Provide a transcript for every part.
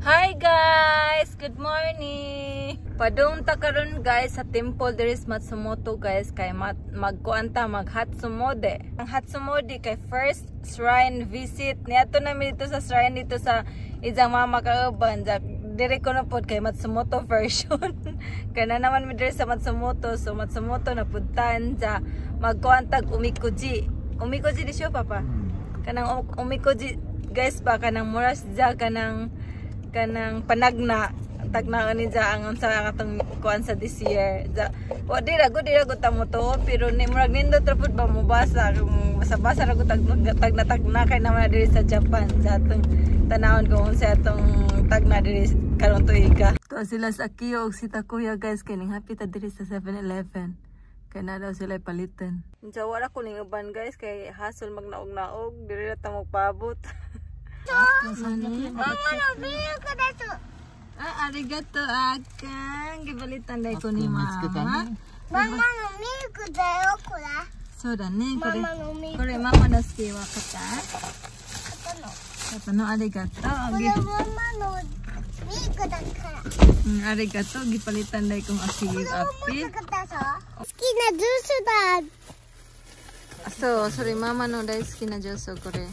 Hi guys! Good morning! Padung ta karon guys sa temple there is Matsumoto guys kay magkuanta mag Hatsumode. Ang Hatsumode kay first shrine visit. Niadto namin dito sa shrine dito sa Ijang Mama Kauban. Dire ko na pod kay Matsumoto version. Kana naman mi dire sa Matsumoto. So Matsumoto na puntan sa magkuantag Umikoji. Umikoji di siya papa. Kanang Umikoji guys ba kanang muras ja kanang panagna tagnaon ni ja ang sa atong kuan sa this year ja wa dira go ta mo to pero ni murag nindot ra pud ba mo basa kung basa ra go tagna kay naman diri sa Japan sa atong tanawon kung sa atong tagna diri karon tuiga to sila sa Kiyo og si Takuya guys kining happy ta diri sa 7-Eleven kay na daw sila palitan ja wala ko ning uban guys kay hasol magnaog-naog diri ra ta magpaabot. Mama, nabili ko na to. Arigato akang gibalitan dai ko ni mama. Mama, nabili ko da yo kura. So da ne kore. Mama, Kore mama no ski wa kata. Ano? Ano arigato. Kore mama no nabili ko da kara. Arigato gipalitan dai kong akili api. Ski na juice da. So sorry mama no dai ski na juice kore.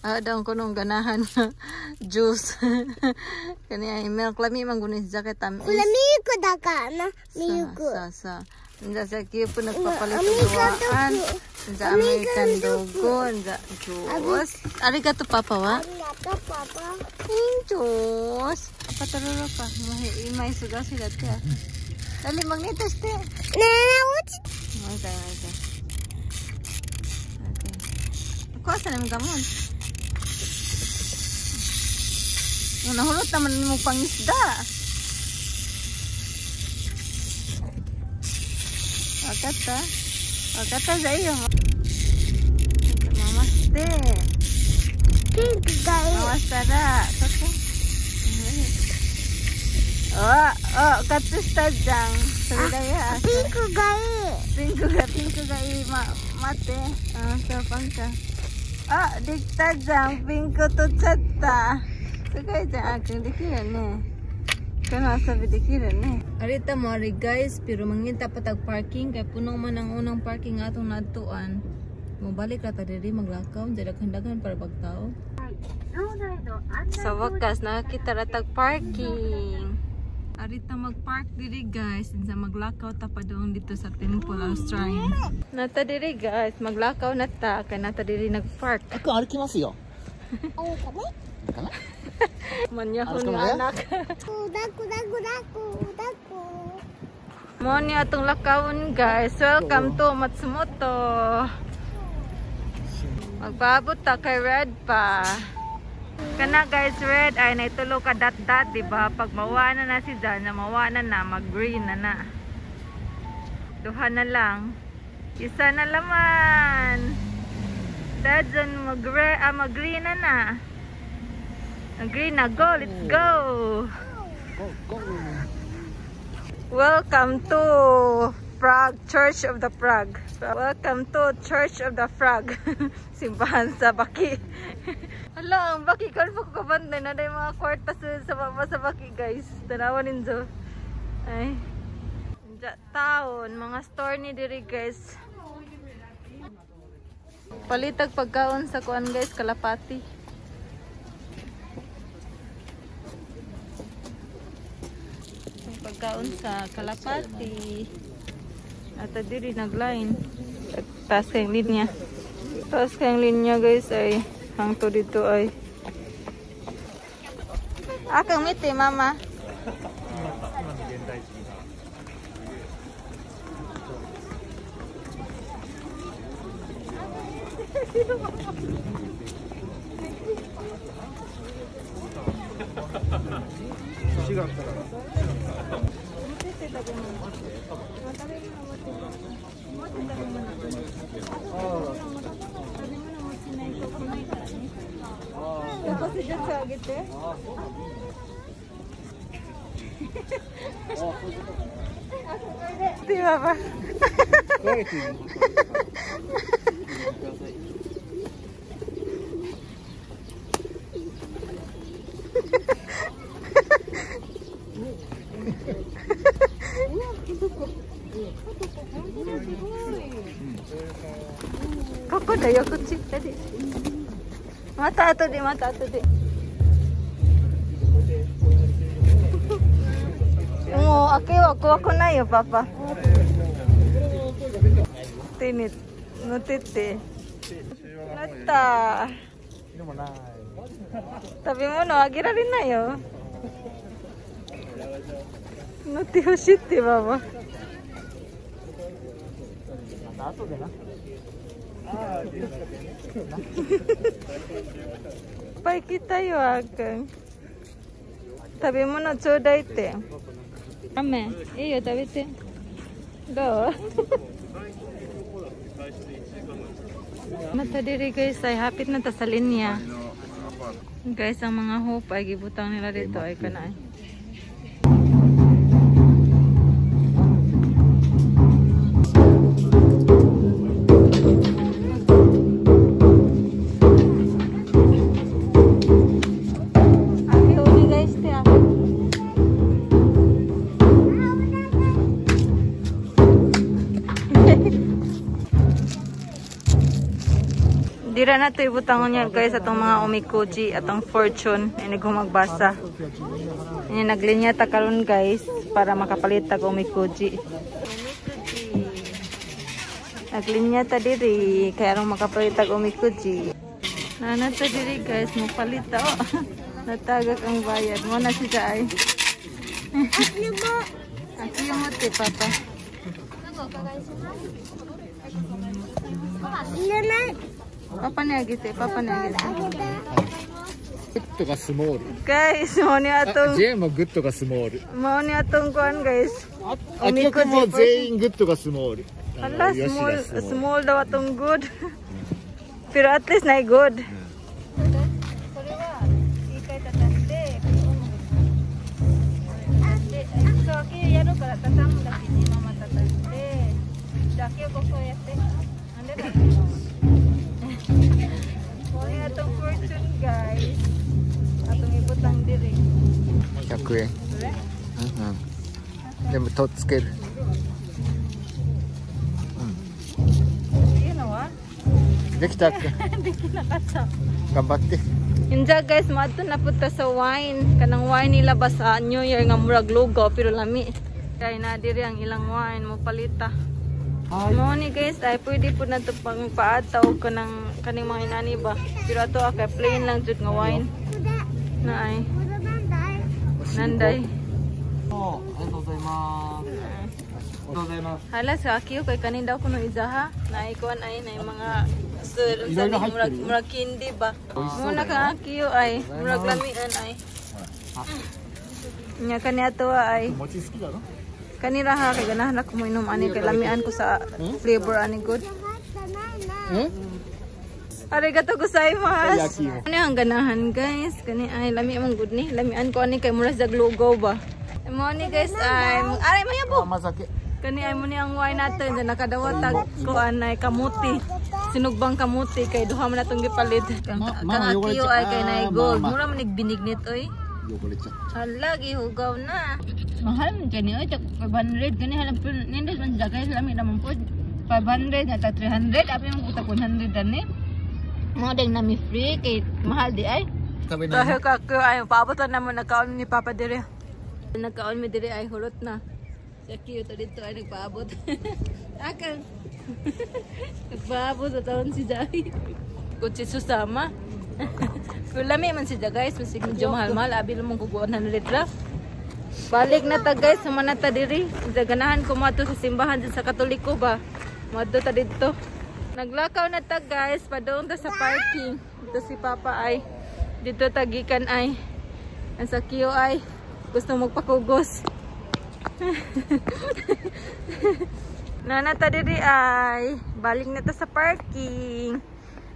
Daw ko nung ganahan juice. Kaniya milk lami manggunis jacket tamis. Kulami ko da ka na. Milko. Sa. Nda sa kiyo po nagpapalit ng duwaan. Nda American dogo. Nda juice. Arigato papa wa? Arigato papa. Juice. Pataruro pa. May suga sila te. Dali magnitas te. Nana, uchi. Okay. Kuha sa naman gamon. Nahulot naman mo pangisda. Wakata sa iyo. Mamaste. Pink guy. Mawasara. Katsusta dyan. Sabi daya. Pink guy. Pink guy. Mate. Sapang ka. Dikta dyan. Pink tutsata. Kaya dyan aking dikiran eh. Kaya sabi dikiran eh. Arita mo ari guys, pero manginta patag parking. Kaya punong man ang unang parking atong natuan. Mabalik rata diri maglakaw. Dira kandagan para pagtao. Sa wakas nakakita ratag parking. Arita mag-park diri guys. Sa maglakaw ta pa doon dito sa temple of shrine. Nata diri guys, maglakaw na ta. Kaya nata diri nag-park. Ako, arikimasu yo. Ano ka ba? Manyahon nga anak. Daku. Mo ni atong lakawon guys. Welcome to Matsumoto. Magpaabot ta kay Red pa. Kana guys, Red ay naitulo ka dot diba? Pag mawa na si Jan, mawa na mag-green na. Duha na lang. Isa na laman. Dajan mag-green na. Green na, go, let's go! Go. Welcome to Prague, Church of the Prague. Welcome to Church of the Prague. Simbahan sa Baki. Hala, ang Baki, kalpo ko kabanday na yung mga kwarta sa Baki guys. Tanawan ninyo. Ay. Taon, mga store ni diri guys. Palitag pagkaon sa kuan guys, kalapati. Pagkaon sa kalapati at diri nagline taas kayong linya guys ay hangto dito ay akang miti mama Di ba? Kayo kutsi tadi. Mata ato di. Ako na yo, Papa. Tinit. Nutiti. Nata. Tabi mo no, agira rin na yo. Nuti hoshiti, Papa. Pai kita yo akang. Tabi mo no, chodai te. Ame, iyo tabi te. Do. Mata diri guys ay hapit na ta sa linya. Guys, ang mga hope ay gibutang nila dito ay kanay. Dira na ito ibutangon niya guys atong mga omikuji atong fortune ini gumagbasa. Ini naglinya ta karon guys para makapalit tag omikuji. Naglinya ta diri kaya arong makapalit tag omikuji. Nana ta diri guys mo palit ta oh. Natagak ang bayad mo na si Jai. Aki mo te Papa. Papa na gite. Gutto ga small. Guys, mo ni atong J mo gutto ga small. Mo ni atong kuan guys. Omikuji mo全員グッドがsmall. Hala, small daw atong good. Pero at least na good. So, aquí ya no para tatamo la que mama tatante. Daki ko ko yate. Ande na. Moy atong fortune guys. Atong ibutang diri. 100円。でもとっつける。You know what? できたっけ？ Hindi kinakata. 頑張って。 Inja guys, maadto na punta sa wine. Kanang wine nila ba sa New Year nga murag lugaw pero lami. Kaya na diri ang ilang wine mo palita. Mo ni guys, ay pwede po na ito pang paataw kaning mga inani ba. Pero ato kay plain lang jud nga wine. Na ay. Nanday. Hala sa akiyo kay kanin daw kuno izaha. Na ikuan ay na mga murag candy ba. Muna ka akiyo ay murag lamian ay. Nya kani ato ay. Kanira ha kay ganahan ako mo inom ani kay lamian ko sa flavor ani good. Arigato gozaimasu. Ani ang ganahan guys, kani ay lami man good ni. Lamian ko ani kay mura sa lugaw ba. Mo ni guys ay aray mayabo. Kani ay mo ni ang wine natin na nakadawatag ko anay kamuti. Sinugbang kamuti kay duha man natong gipalit. Kang akiyo ay kay nay gold. Mura man binignit oy. Hala gihugaw na. Mahal man kani oy 500 kani halang nindes man dagay lami naman po. 500 nga 300 abi mo puta 100 ani. Mo ding nami free kay mahal di ay. Dahil kakyo ay paabot na mo nakaon ni Papa dire. Nakaon mi dire ay hulot na. Sa cute dito ay nagpaabot. Akang nagpaabot sa taon si Jai. Kutsi susama. Pero lami man si Jai guys. Masig medyo mahal-mahal. Abi lumang kukuha 100 ra. Balik na ta guys. Sumana ta diri. Ganahan ko mo ato sa simbahan sa Katoliko ba. Mo ato ta dito. Naglakaw na ta guys. Padoon ta sa parking. Dito si Papa ay. Dito tagikan ay. Ang sa Kyo ay. Gusto magpakugos. Nanata diri ay balik na ta sa parking.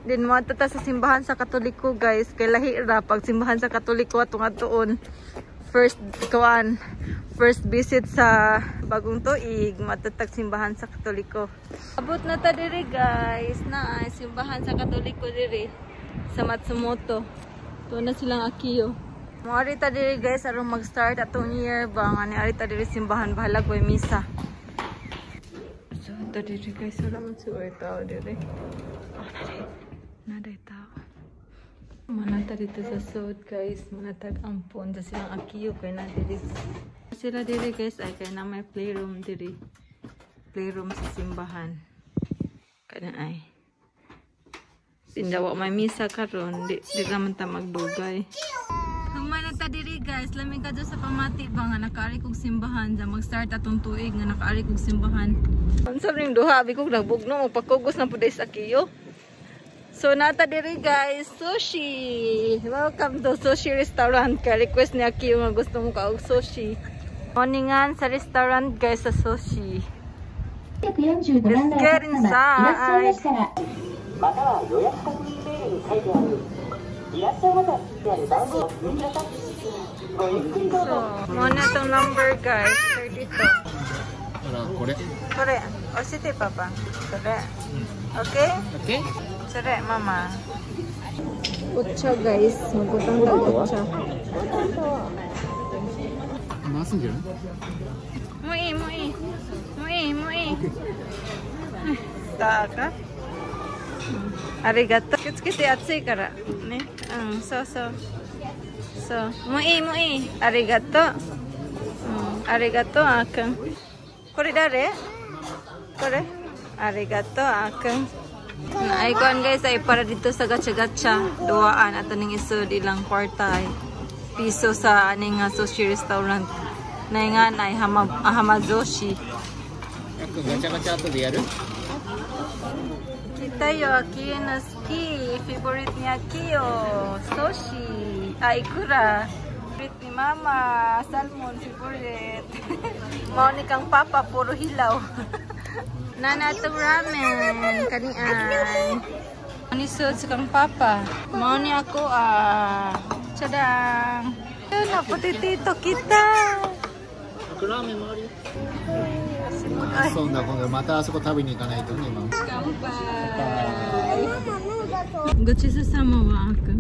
Din mo ta sa simbahan sa Katoliko guys. Kay lahi ra pag simbahan sa Katoliko atong atuon. First visit sa bagong tuig matatag simbahan sa Katoliko. Abot na ta diri guys na ay simbahan sa Katoliko diri sa Matsumoto. To na silang akiyo. Mo ari ta diri guys aron mag-start atong year ba nga ni ari ta diri simbahan bahala koy misa. So Ito diri guys, wala man siguro tao diri. Oh, naday tao. Manata dito sa sud guys, manatag ampon sa silang akiyo kay na diri. Sila diri guys ay kay na may playroom diri. Playroom sa simbahan. Kana ay. Pindawa may misa karon, di naman ta magdugay. Humay na ta diri guys, lamig ka sa pamati ba nga nakaari kog simbahan, da mag-start atong tuig nga nakaari kog simbahan. Unsa ring duha bigog nagbugno magpakugos na puday sa akiyo. So nata diri guys, sushi. Welcome to sushi restaurant. Ka request ni Akiyo nga gusto mo kaog sushi. Morningan sa restaurant guys sa sushi. Let's get inside. So, muna itong number guys, 32. Kore. O siti papa. Kore. Okay? Okay? Sere, mama. Utsa guys, magutang tag utsa. Masin dyan? Mui. Taka. Arigato. Kitskiti atsui kara. Ne? So. Mui. Arigato. Arigato akang. Kore dare? Kore? Arigato akang. Naikuan guys ay para dito sa gacha-gacha. Duaan ato ning isod ilang kwarta ay piso sa aning sushi restaurant. Naingan ay Hamazoshi. Ako gacha-gacha ato di yaru? Kita yo Akiyo no ski. Favorite ni Akiyo. Sushi. Ikura. Favorite ni mama. Salmon favorite. Mau ni kang papa puro hilaw. Nana itong ramen. Kani ay. Manisod sa kang papa. Mau ni ako Tsadang. Yun na, potitito kita. Ako ramen mo rin. So, mata asoko tabi ni ikanai to ne, ma'am. Kanpai. Gochisousama wa aku.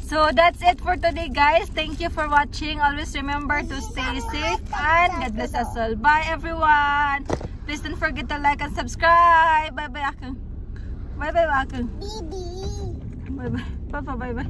So that's it for today guys. Thank you for watching. Always remember to stay safe and God bless us all. Bye everyone. Please don't forget to like and subscribe. Bye bye Akang. Bye bye Akang. Bibi. Bye bye. Papa bye bye.